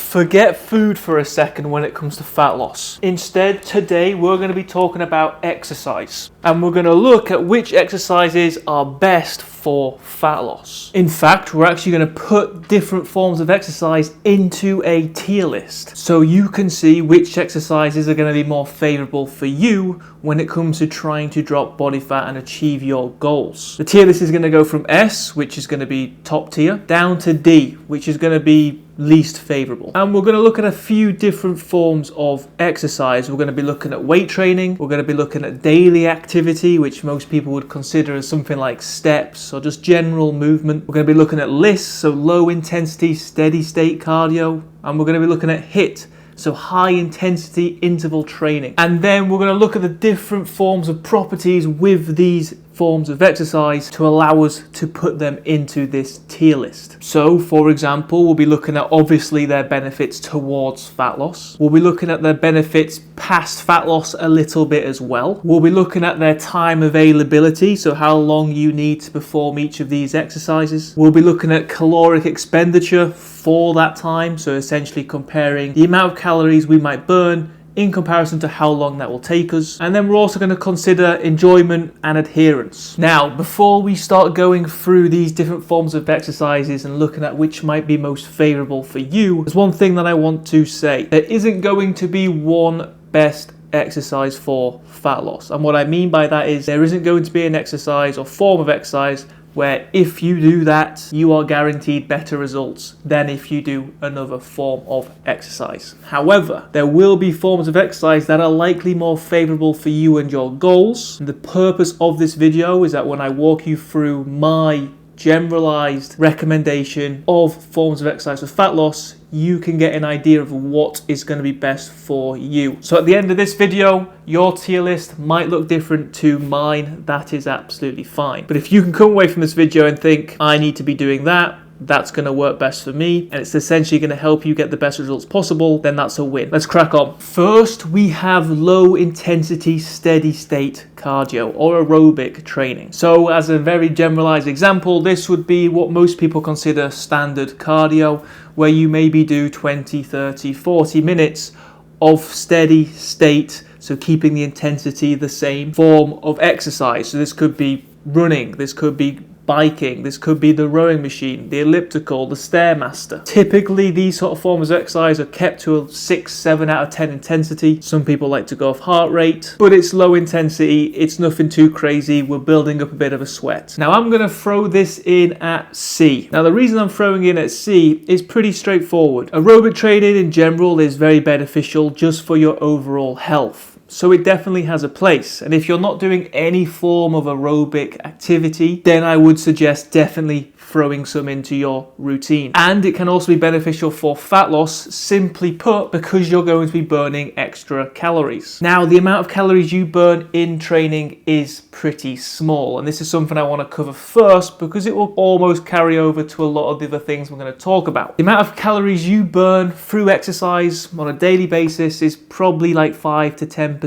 Forget food for a second when it comes to fat loss. Instead, today we're going to be talking about exercise. And we're going to look at which exercises are best for fat loss. In fact, we're actually going to put different forms of exercise into a tier list so you can see which exercises are going to be more favorable for you when it comes to trying to drop body fat and achieve your goals. The tier list is going to go from S, which is going to be top tier, down to D, which is going to be least favorable. And we're going to look at a few different forms of exercise. We're going to be looking at weight training. We're going to be looking at daily activity, which most people would consider as something like steps or just general movement. We're going to be looking at LISS, so low intensity, steady state cardio. And we're going to be looking at HIIT, so high intensity interval training. And then we're going to look at the different forms of properties with these forms of exercise to allow us to put them into this tier list. So for example, we'll be looking at obviously their benefits towards fat loss. We'll be looking at their benefits past fat loss a little bit as well. We'll be looking at their time availability, so how long you need to perform each of these exercises. We'll be looking at caloric expenditure for that time, so essentially comparing the amount of calories we might burn in comparison to how long that will take us. And then we're also going to consider enjoyment and adherence. Now, before we start going through these different forms of exercises and looking at which might be most favorable for you, there's one thing that I want to say. There isn't going to be one best exercise for fat loss. And what I mean by that is there isn't going to be an exercise or form of exercise where if you do that, you are guaranteed better results than if you do another form of exercise. However, there will be forms of exercise that are likely more favorable for you and your goals. And the purpose of this video is that when I walk you through my generalized recommendation of forms of exercise for fat loss, you can get an idea of what is going to be best for you. So at the end of this video, your tier list might look different to mine. That is absolutely fine. But if you can come away from this video and think, I need to be doing that, that's going to work best for me, and it's essentially going to help you get the best results possible, then that's a win. Let's crack on. First, we have low intensity steady state cardio or aerobic training. So as a very generalized example, this would be what most people consider standard cardio, where you maybe do 20, 30, 40 minutes of steady state, so keeping the intensity the same form of exercise. So this could be running, this could be biking, this could be the rowing machine, the elliptical, the Stairmaster. Typically, these sort of forms of exercise are kept to a 6, 7 out of 10 intensity. Some people like to go off heart rate, but it's low intensity, it's nothing too crazy, we're building up a bit of a sweat. Now I'm going to throw this in at C. Now the reason I'm throwing in at C is pretty straightforward. Aerobic training in general is very beneficial just for your overall health. So it definitely has a place. And if you're not doing any form of aerobic activity, then I would suggest definitely throwing some into your routine. And it can also be beneficial for fat loss, simply put, because you're going to be burning extra calories. Now, the amount of calories you burn in training is pretty small. And this is something I want to cover first because it will almost carry over to a lot of the other things we're going to talk about. The amount of calories you burn through exercise on a daily basis is probably like 5 to 10%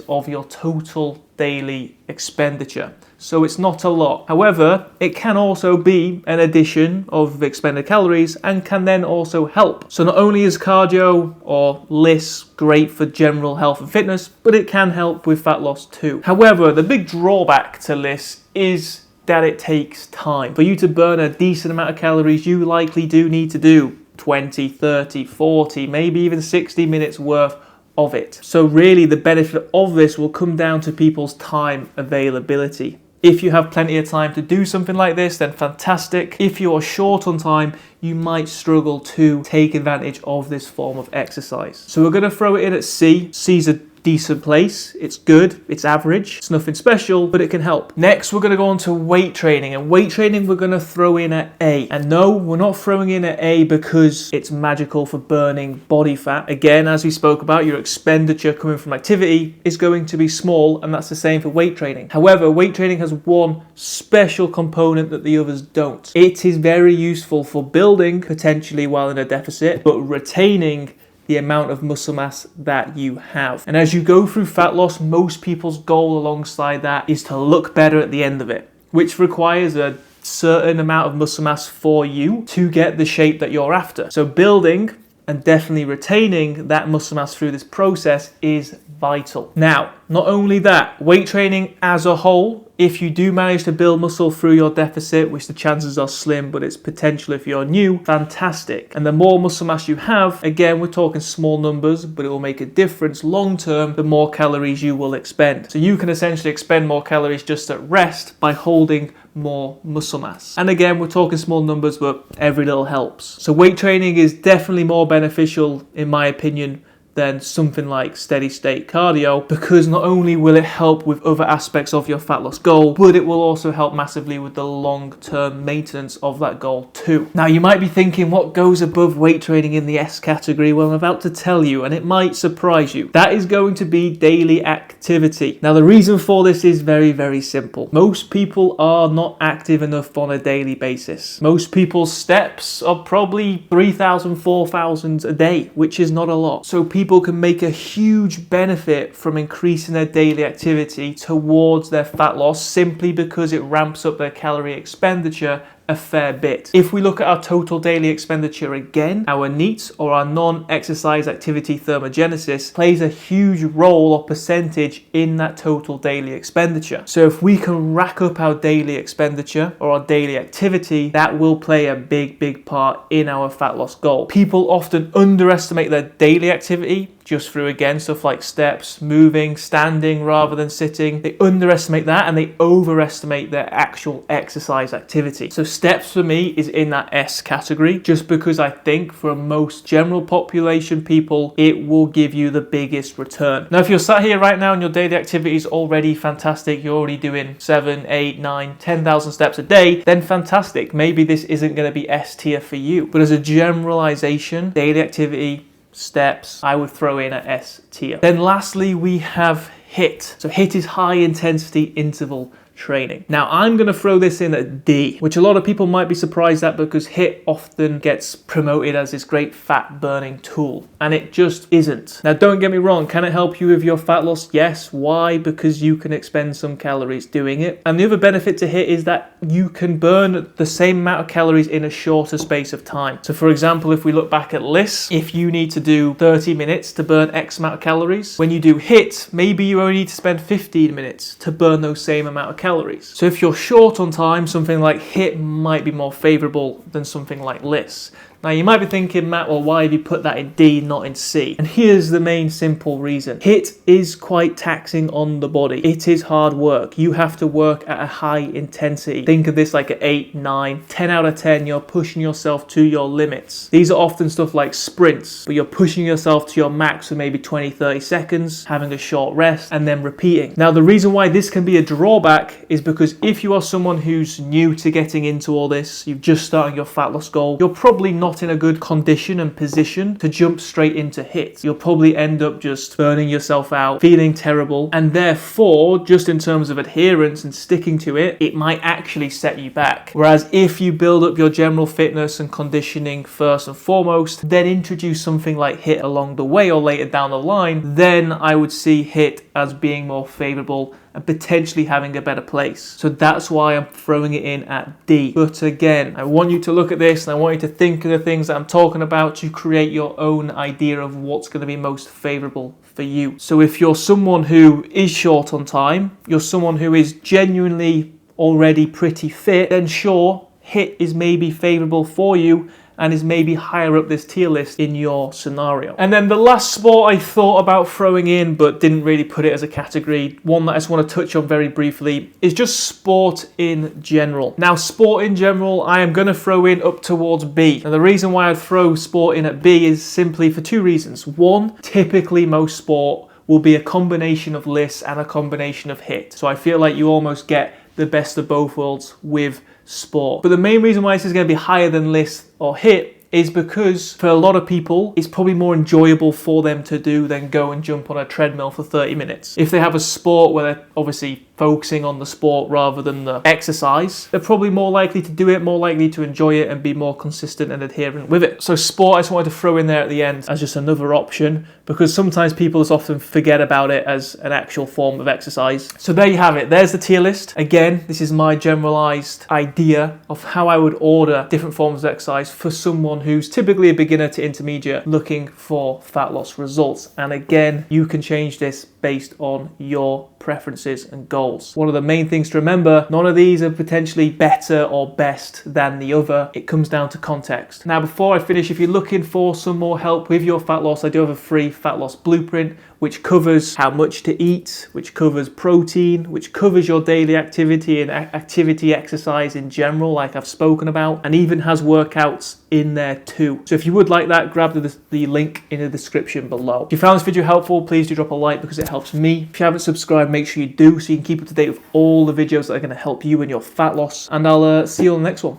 of your total daily expenditure. So it's not a lot. However, it can also be an addition of expended calories and can then also help. So not only is cardio or LISS great for general health and fitness, but it can help with fat loss too. However, the big drawback to LISS is that it takes time. For you to burn a decent amount of calories, you likely do need to do 20, 30, 40, maybe even 60 minutes worth of it. So really the benefit of this will come down to people's time availability. If you have plenty of time to do something like this, then fantastic. If you are short on time, you might struggle to take advantage of this form of exercise. So we're going to throw it in at C. C's a decent place. It's good, it's average, it's nothing special, but it can help. Next, we're going to go on to weight training, and weight training we're going to throw in at A. And no, we're not throwing in at A because it's magical for burning body fat. Again, as we spoke about, your expenditure coming from activity is going to be small, and that's the same for weight training. However, weight training has one special component that the others don't. It is very useful for building, potentially while in a deficit, but retaining the amount of muscle mass that you have. And as you go through fat loss, most people's goal alongside that is to look better at the end of it, which requires a certain amount of muscle mass for you to get the shape that you're after. So building and definitely retaining that muscle mass through this process is vital. Now, not only that, weight training as a whole, if you do manage to build muscle through your deficit, which the chances are slim, but it's potential if you're new, fantastic. And the more muscle mass you have, again, we're talking small numbers, but it will make a difference long term, the more calories you will expend. So you can essentially expend more calories just at rest by holding more muscle mass. And again, we're talking small numbers, but every little helps. So weight training is definitely more beneficial, in my opinion, than something like steady state cardio, because not only will it help with other aspects of your fat loss goal, but it will also help massively with the long-term maintenance of that goal too. Now you might be thinking, what goes above weight training in the S category? Well, I'm about to tell you, and it might surprise you. That is going to be daily activity. Now the reason for this is very, very simple. Most people are not active enough on a daily basis. Most people's steps are probably 3,000, 4,000 a day, which is not a lot. So people can make a huge benefit from increasing their daily activity towards their fat loss simply because it ramps up their calorie expenditure a fair bit. If we look at our total daily expenditure again, our NEAT, or our non-exercise activity thermogenesis, plays a huge role or percentage in that total daily expenditure. So if we can rack up our daily expenditure or our daily activity, that will play a big part in our fat loss goal. People often underestimate their daily activity just through, again, stuff like steps, moving, standing rather than sitting. They underestimate that and they overestimate their actual exercise activity. So steps for me is in that S category, just because I think for most general population people, it will give you the biggest return. Now, if you're sat here right now and your daily activity is already fantastic, you're already doing 7, 8, 9, 10,000 steps a day, then fantastic. Maybe this isn't going to be S tier for you. But as a generalization, daily activity, steps, I would throw in at S tier. Then lastly, we have HIIT. So HIIT is high intensity interval training. Now I'm going to throw this in at D, which a lot of people might be surprised at because HIIT often gets promoted as this great fat burning tool, and it just isn't. Now don't get me wrong, can it help you with your fat loss? Yes. Why? Because you can expend some calories doing it. And the other benefit to HIIT is that you can burn the same amount of calories in a shorter space of time. So for example, if we look back at lists, if you need to do 30 minutes to burn X amount of calories, when you do HIIT, maybe you only need to spend 15 minutes to burn those same amount of calories. So if you're short on time, something like HIIT might be more favorable than something like lists. Now you might be thinking, Matt, well, why have you put that in D, not in C? And here's the main simple reason. HIIT is quite taxing on the body. It is hard work. You have to work at a high intensity. Think of this like an 8, 9, 10 out of 10. You're pushing yourself to your limits. These are often stuff like sprints, but you're pushing yourself to your max for maybe 20, 30 seconds, having a short rest, and then repeating. Now the reason why this can be a drawback is because if you are someone who's new to getting into all this, you've just started your fat loss goal, you're probably not in a good condition and position to jump straight into HIIT. You'll probably end up just burning yourself out, feeling terrible, and therefore, just in terms of adherence and sticking to it, it might actually set you back. Whereas if you build up your general fitness and conditioning first and foremost, then introduce something like HIIT along the way or later down the line, then I would see HIIT as being more favorable and potentially having a better place. So that's why I'm throwing it in at D. But again, I want you to look at this and I want you to think of the things that I'm talking about to create your own idea of what's going to be most favorable for you. So if you're someone who is short on time, you're someone who is genuinely already pretty fit, then sure, HIIT is maybe favorable for you and is maybe higher up this tier list in your scenario. And then the last sport I thought about throwing in, but didn't really put it as a category, one that I just want to touch on very briefly, is just sport in general. Now, sport in general, I am going to throw in up towards B. And the reason why I'd throw sport in at B is simply for two reasons. One, typically most sport will be a combination of lists and a combination of HIIT. So I feel like you almost get the best of both worlds with sport. But the main reason why this is going to be higher than list or HIIT is because for a lot of people, it's probably more enjoyable for them to do than go and jump on a treadmill for 30 minutes. If they have a sport where they're obviously focusing on the sport rather than the exercise, they're probably more likely to do it, more likely to enjoy it, and be more consistent and adherent with it. So sport, I just wanted to throw in there at the end as just another option, because sometimes people just often forget about it as an actual form of exercise. So there you have it. There's the tier list. Again, this is my generalized idea of how I would order different forms of exercise for someone who's typically a beginner to intermediate looking for fat loss results. And again, you can change this based on your preferences and goals. One of the main things to remember, none of these are potentially better or best than the other. It comes down to context. Now, before I finish, if you're looking for some more help with your fat loss, I do have a free fat loss blueprint, which covers how much to eat, which covers protein, which covers your daily activity and activity exercise in general, like I've spoken about, and even has workouts in there too. So if you would like that, grab the link in the description below. If you found this video helpful, please do drop a like because it helps me. If you haven't subscribed, make sure you do so you can keep up to date with all the videos that are going to help you in your fat loss. And I'll see you on the next one.